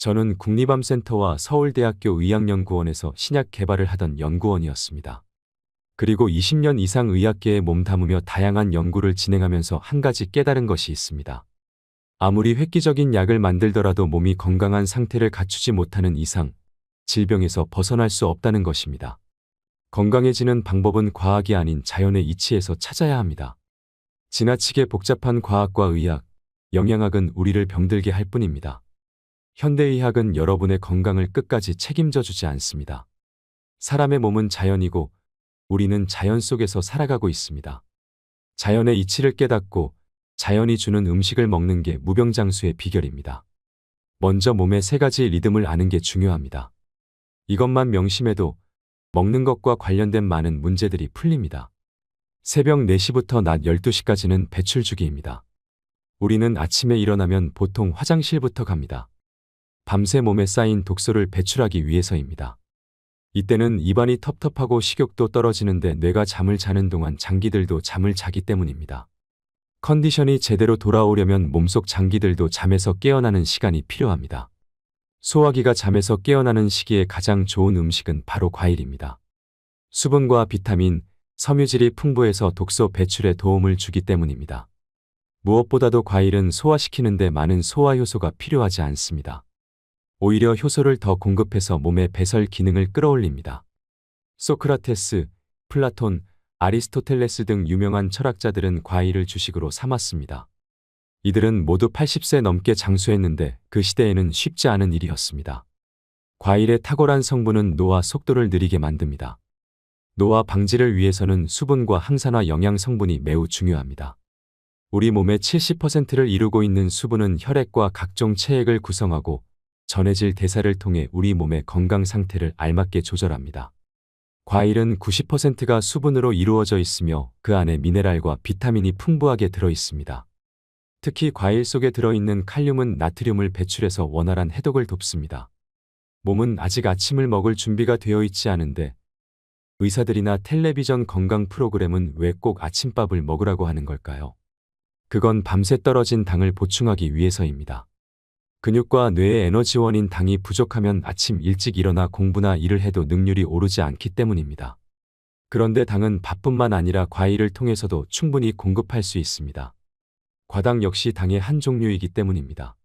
저는 국립암센터와 서울대학교 의학연구원에서 신약 개발을 하던 연구원이었습니다. 그리고 20년 이상 의학계에 몸담으며 다양한 연구를 진행하면서 한 가지 깨달은 것이 있습니다. 아무리 획기적인 약을 만들더라도 몸이 건강한 상태를 갖추지 못하는 이상 질병에서 벗어날 수 없다는 것입니다. 건강해지는 방법은 과학이 아닌 자연의 이치에서 찾아야 합니다. 지나치게 복잡한 과학과 의학, 영양학은 우리를 병들게 할 뿐입니다. 현대의학은 여러분의 건강을 끝까지 책임져 주지 않습니다. 사람의 몸은 자연이고 우리는 자연 속에서 살아가고 있습니다. 자연의 이치를 깨닫고 자연이 주는 음식을 먹는 게 무병장수의 비결입니다. 먼저 몸의 세 가지 리듬을 아는 게 중요합니다. 이것만 명심해도 먹는 것과 관련된 많은 문제들이 풀립니다. 새벽 4시부터 낮 12시까지는 배출주기입니다. 우리는 아침에 일어나면 보통 화장실부터 갑니다. 밤새 몸에 쌓인 독소를 배출하기 위해서입니다. 이때는 입안이 텁텁하고 식욕도 떨어지는데 뇌가 잠을 자는 동안 장기들도 잠을 자기 때문입니다. 컨디션이 제대로 돌아오려면 몸속 장기들도 잠에서 깨어나는 시간이 필요합니다. 소화기가 잠에서 깨어나는 시기에 가장 좋은 음식은 바로 과일입니다. 수분과 비타민, 섬유질이 풍부해서 독소 배출에 도움을 주기 때문입니다. 무엇보다도 과일은 소화시키는데 많은 소화 효소가 필요하지 않습니다. 오히려 효소를 더 공급해서 몸의 배설 기능을 끌어올립니다. 소크라테스, 플라톤, 아리스토텔레스 등 유명한 철학자들은 과일을 주식으로 삼았습니다. 이들은 모두 80세 넘게 장수했는데 그 시대에는 쉽지 않은 일이었습니다. 과일의 탁월한 성분은 노화 속도를 느리게 만듭니다. 노화 방지를 위해서는 수분과 항산화 영양 성분이 매우 중요합니다. 우리 몸의 70%를 이루고 있는 수분은 혈액과 각종 체액을 구성하고 전해질 대사를 통해 우리 몸의 건강 상태를 알맞게 조절합니다. 과일은 90%가 수분으로 이루어져 있으며 그 안에 미네랄과 비타민이 풍부하게 들어 있습니다. 특히 과일 속에 들어있는 칼륨은 나트륨을 배출해서 원활한 해독을 돕습니다. 몸은 아직 아침을 먹을 준비가 되어 있지 않은데 의사들이나 텔레비전 건강 프로그램은 왜 꼭 아침밥을 먹으라고 하는 걸까요? 그건 밤새 떨어진 당을 보충하기 위해서입니다. 근육과 뇌의 에너지원인 당이 부족하면 아침 일찍 일어나 공부나 일을 해도 능률이 오르지 않기 때문입니다. 그런데 당은 밥뿐만 아니라 과일을 통해서도 충분히 공급할 수 있습니다. 과당 역시 당의 한 종류이기 때문입니다.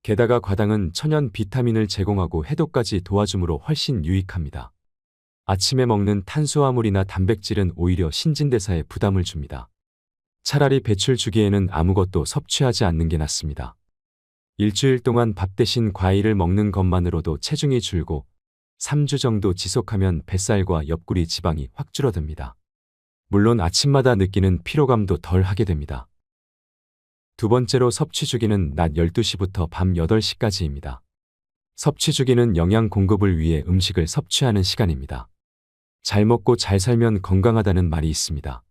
게다가 과당은 천연 비타민을 제공하고 해독까지 도와주므로 훨씬 유익합니다. 아침에 먹는 탄수화물이나 단백질은 오히려 신진대사에 부담을 줍니다. 차라리 배출 주기에는 아무것도 섭취하지 않는 게 낫습니다. 일주일 동안 밥 대신 과일을 먹는 것만으로도 체중이 줄고 3주 정도 지속하면 뱃살과 옆구리 지방이 확 줄어듭니다. 물론 아침마다 느끼는 피로감도 덜 하게 됩니다. 두 번째로 섭취 주기는 낮 12시부터 밤 8시까지입니다. 섭취 주기는 영양 공급을 위해 음식을 섭취하는 시간입니다. 잘 먹고 잘 살면 건강하다는 말이 있습니다.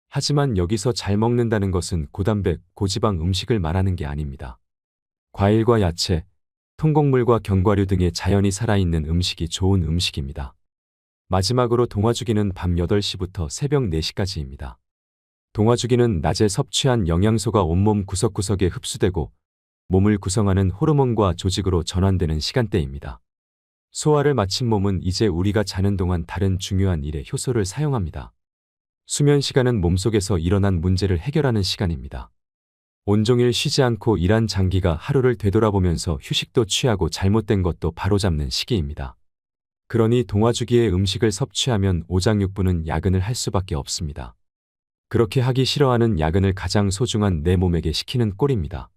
하지만 여기서 잘 먹는다는 것은 고단백, 고지방 음식을 말하는 게 아닙니다. 과일과 야채, 통곡물과 견과류 등의 자연이 살아있는 음식이 좋은 음식입니다. 마지막으로 동화주기는 밤 8시부터 새벽 4시까지입니다. 동화주기는 낮에 섭취한 영양소가 온몸 구석구석에 흡수되고 몸을 구성하는 호르몬과 조직으로 전환되는 시간대입니다. 소화를 마친 몸은 이제 우리가 자는 동안 다른 중요한 일에 효소를 사용합니다. 수면 시간은 몸속에서 일어난 문제를 해결하는 시간입니다. 온종일 쉬지 않고 일한 장기가 하루를 되돌아보면서 휴식도 취하고 잘못된 것도 바로잡는 시기입니다. 그러니 동화주기에 음식을 섭취하면 오장육부는 야근을 할 수밖에 없습니다. 그렇게 하기 싫어하는 야근을 가장 소중한 내 몸에게 시키는 꼴입니다.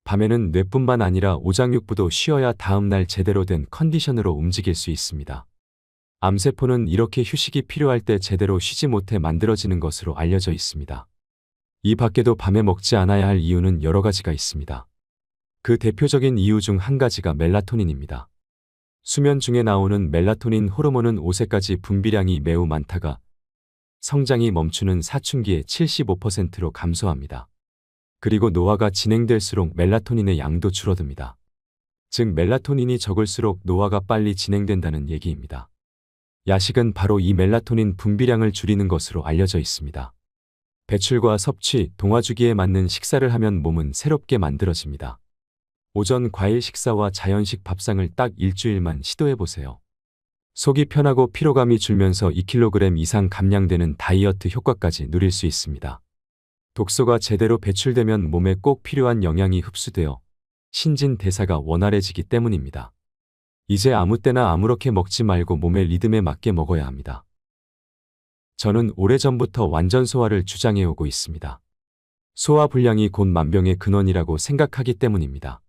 밤에는 뇌뿐만 아니라 오장육부도 쉬어야 다음날 제대로 된 컨디션으로 움직일 수 있습니다. 암세포는 이렇게 휴식이 필요할 때 제대로 쉬지 못해 만들어지는 것으로 알려져 있습니다. 이 밖에도 밤에 먹지 않아야 할 이유는 여러 가지가 있습니다. 그 대표적인 이유 중 한 가지가 멜라토닌입니다. 수면 중에 나오는 멜라토닌 호르몬은 5세까지 분비량이 매우 많다가 성장이 멈추는 사춘기에 75%로 감소합니다. 그리고 노화가 진행될수록 멜라토닌의 양도 줄어듭니다. 즉 멜라토닌이 적을수록 노화가 빨리 진행된다는 얘기입니다. 야식은 바로 이 멜라토닌 분비량을 줄이는 것으로 알려져 있습니다. 배출과 섭취, 동화주기에 맞는 식사를 하면 몸은 새롭게 만들어집니다. 오전 과일 식사와 자연식 밥상을 딱 일주일만 시도해보세요. 속이 편하고 피로감이 줄면서 2kg 이상 감량되는 다이어트 효과까지 누릴 수 있습니다. 독소가 제대로 배출되면 몸에 꼭 필요한 영양이 흡수되어 신진대사가 원활해지기 때문입니다. 이제 아무 때나 아무렇게 먹지 말고 몸의 리듬에 맞게 먹어야 합니다. 저는 오래전부터 완전 소화를 주장해오고 있습니다. 소화불량이 곧 만병의 근원이라고 생각하기 때문입니다.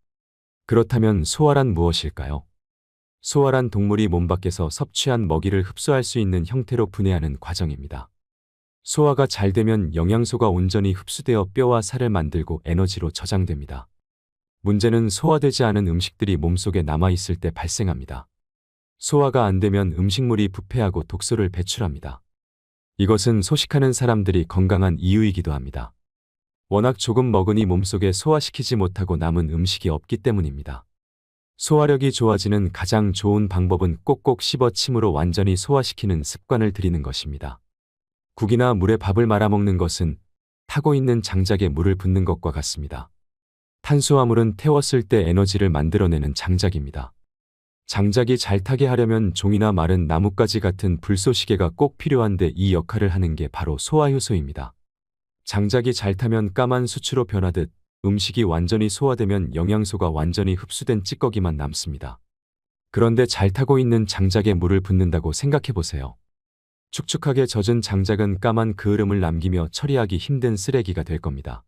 그렇다면 소화란 무엇일까요? 소화란 동물이 몸 밖에서 섭취한 먹이를 흡수할 수 있는 형태로 분해하는 과정입니다. 소화가 잘 되면 영양소가 온전히 흡수되어 뼈와 살을 만들고 에너지로 저장됩니다. 문제는 소화되지 않은 음식들이 몸속에 남아있을 때 발생합니다. 소화가 안 되면 음식물이 부패하고 독소를 배출합니다. 이것은 소식하는 사람들이 건강한 이유이기도 합니다. 워낙 조금 먹으니 몸속에 소화시키지 못하고 남은 음식이 없기 때문입니다. 소화력이 좋아지는 가장 좋은 방법은 꼭꼭 씹어 침으로 완전히 소화시키는 습관을 들이는 것입니다. 국이나 물에 밥을 말아먹는 것은 타고 있는 장작에 물을 붓는 것과 같습니다. 탄수화물은 태웠을 때 에너지를 만들어내는 장작입니다. 장작이 잘 타게 하려면 종이나 마른 나뭇가지 같은 불쏘시개가 꼭 필요한데 이 역할을 하는 게 바로 소화효소입니다. 장작이 잘 타면 까만 수치로 변하듯 음식이 완전히 소화되면 영양소가 완전히 흡수된 찌꺼기만 남습니다. 그런데 잘 타고 있는 장작에 물을 붓는다고 생각해보세요. 축축하게 젖은 장작은 까만 그을음을 남기며 처리하기 힘든 쓰레기가 될 겁니다.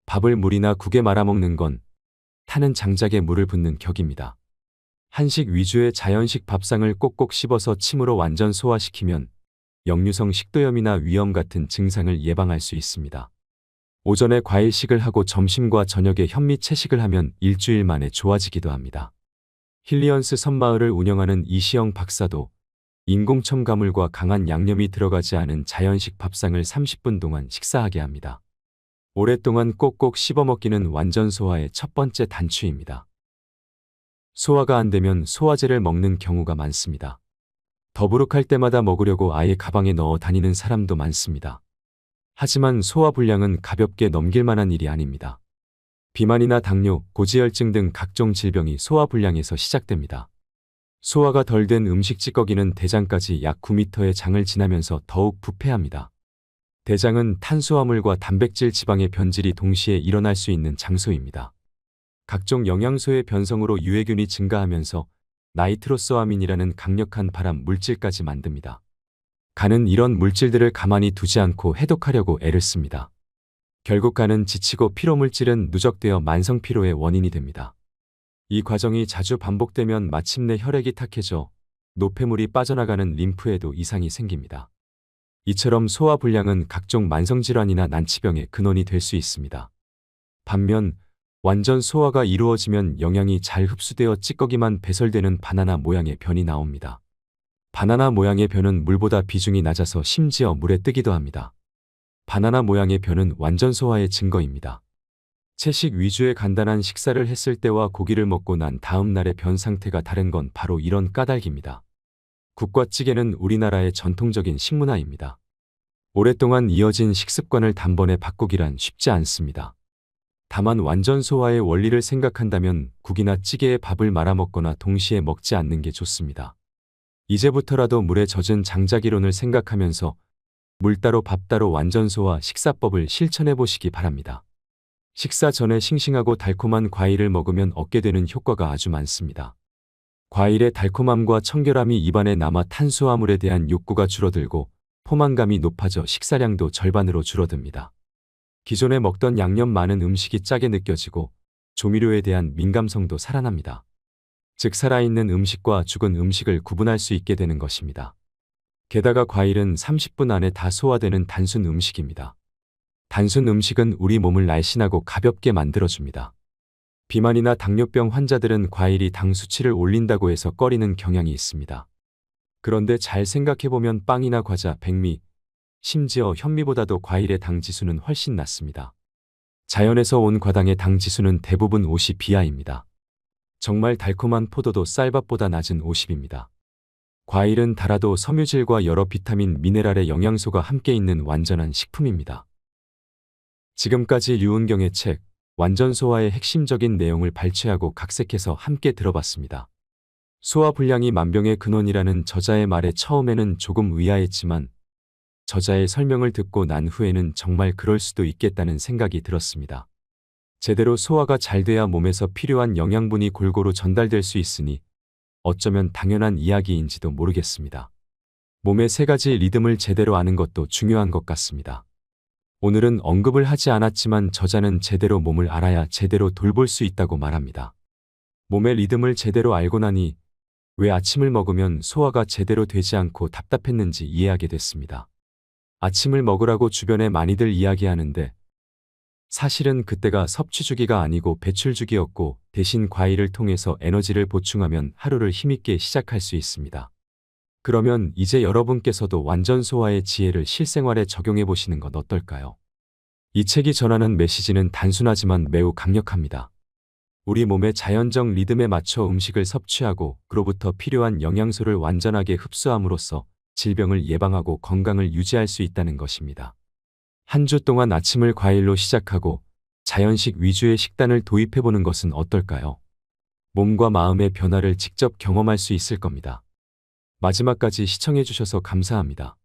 밥을 물이나 국에 말아먹는 건 타는 장작에 물을 붓는 격입니다. 한식 위주의 자연식 밥상을 꼭꼭 씹어서 침으로 완전 소화시키면 역류성 식도염이나 위염 같은 증상을 예방할 수 있습니다. 오전에 과일식을 하고 점심과 저녁에 현미 채식을 하면 일주일 만에 좋아지기도 합니다. 힐리언스 섬마을을 운영하는 이시영 박사도 인공 첨가물과 강한 양념이 들어가지 않은 자연식 밥상을 30분 동안 식사하게 합니다. 오랫동안 꼭꼭 씹어먹기는 완전 소화의 첫 번째 단추입니다. 소화가 안 되면 소화제를 먹는 경우가 많습니다. 더부룩할 때마다 먹으려고 아예 가방에 넣어 다니는 사람도 많습니다. 하지만 소화불량은 가볍게 넘길 만한 일이 아닙니다. 비만이나 당뇨, 고지혈증 등 각종 질병이 소화불량에서 시작됩니다. 소화가 덜 된 음식 찌꺼기는 대장까지 약 9m의 장을 지나면서 더욱 부패합니다. 대장은 탄수화물과 단백질 지방의 변질이 동시에 일어날 수 있는 장소입니다. 각종 영양소의 변성으로 유해균이 증가하면서 나이트로소아민이라는 강력한 발암 물질까지 만듭니다. 간은 이런 물질들을 가만히 두지 않고 해독하려고 애를 씁니다. 결국 간은 지치고 피로물질은 누적되어 만성피로의 원인이 됩니다. 이 과정이 자주 반복되면 마침내 혈액이 탁해져 노폐물이 빠져나가는 림프에도 이상이 생깁니다. 이처럼 소화불량은 각종 만성질환이나 난치병의 근원이 될 수 있습니다. 반면 완전 소화가 이루어지면 영양이 잘 흡수되어 찌꺼기만 배설되는 바나나 모양의 변이 나옵니다. 바나나 모양의 변은 물보다 비중이 낮아서 심지어 물에 뜨기도 합니다. 바나나 모양의 변은 완전 소화의 증거입니다. 채식 위주의 간단한 식사를 했을 때와 고기를 먹고 난 다음 날의 변 상태가 다른 건 바로 이런 까닭입니다. 국과 찌개는 우리나라의 전통적인 식문화입니다. 오랫동안 이어진 식습관을 단번에 바꾸기란 쉽지 않습니다. 다만 완전 소화의 원리를 생각한다면 국이나 찌개에 밥을 말아 먹거나 동시에 먹지 않는 게 좋습니다. 이제부터라도 물에 젖은 장자기론을 생각하면서 물 따로 밥 따로 완전 소화 식사법을 실천해 보시기 바랍니다. 식사 전에 싱싱하고 달콤한 과일을 먹으면 얻게 되는 효과가 아주 많습니다. 과일의 달콤함과 청결함이 입안에 남아 탄수화물에 대한 욕구가 줄어들고 포만감이 높아져 식사량도 절반으로 줄어듭니다. 기존에 먹던 양념 많은 음식이 짜게 느껴지고 조미료에 대한 민감성도 살아납니다. 즉 살아있는 음식과 죽은 음식을 구분할 수 있게 되는 것입니다. 게다가 과일은 30분 안에 다 소화되는 단순 음식입니다. 단순 음식은 우리 몸을 날씬하고 가볍게 만들어줍니다. 비만이나 당뇨병 환자들은 과일이 당 수치를 올린다고 해서 꺼리는 경향이 있습니다. 그런데 잘 생각해보면 빵이나 과자, 백미, 심지어 현미보다도 과일의 당 지수는 훨씬 낮습니다. 자연에서 온 과당의 당 지수는 대부분 50 이하입니다. 정말 달콤한 포도도 쌀밥보다 낮은 50입니다. 과일은 달아도 섬유질과 여러 비타민, 미네랄의 영양소가 함께 있는 완전한 식품입니다. 지금까지 류은경의 책 완전 소화의 핵심적인 내용을 발췌하고 각색해서 함께 들어봤습니다. 소화불량이 만병의 근원이라는 저자의 말에 처음에는 조금 의아했지만 저자의 설명을 듣고 난 후에는 정말 그럴 수도 있겠다는 생각이 들었습니다. 제대로 소화가 잘 돼야 몸에서 필요한 영양분이 골고루 전달될 수 있으니 어쩌면 당연한 이야기인지도 모르겠습니다. 몸의 세 가지 리듬을 제대로 아는 것도 중요한 것 같습니다. 오늘은 언급을 하지 않았지만 저자는 제대로 몸을 알아야 제대로 돌볼 수 있다고 말합니다. 몸의 리듬을 제대로 알고 나니 왜 아침을 먹으면 소화가 제대로 되지 않고 답답했는지 이해하게 됐습니다. 아침을 먹으라고 주변에 많이들 이야기하는데 사실은 그때가 섭취 주기가 아니고 배출 주기였고 대신 과일을 통해서 에너지를 보충하면 하루를 힘있게 시작할 수 있습니다. 그러면 이제 여러분께서도 완전 소화의 지혜를 실생활에 적용해 보시는 건 어떨까요? 이 책이 전하는 메시지는 단순하지만 매우 강력합니다. 우리 몸의 자연적 리듬에 맞춰 음식을 섭취하고 그로부터 필요한 영양소를 완전하게 흡수함으로써 질병을 예방하고 건강을 유지할 수 있다는 것입니다. 한 주 동안 아침을 과일로 시작하고 자연식 위주의 식단을 도입해보는 것은 어떨까요? 몸과 마음의 변화를 직접 경험할 수 있을 겁니다. 마지막까지 시청해주셔서 감사합니다.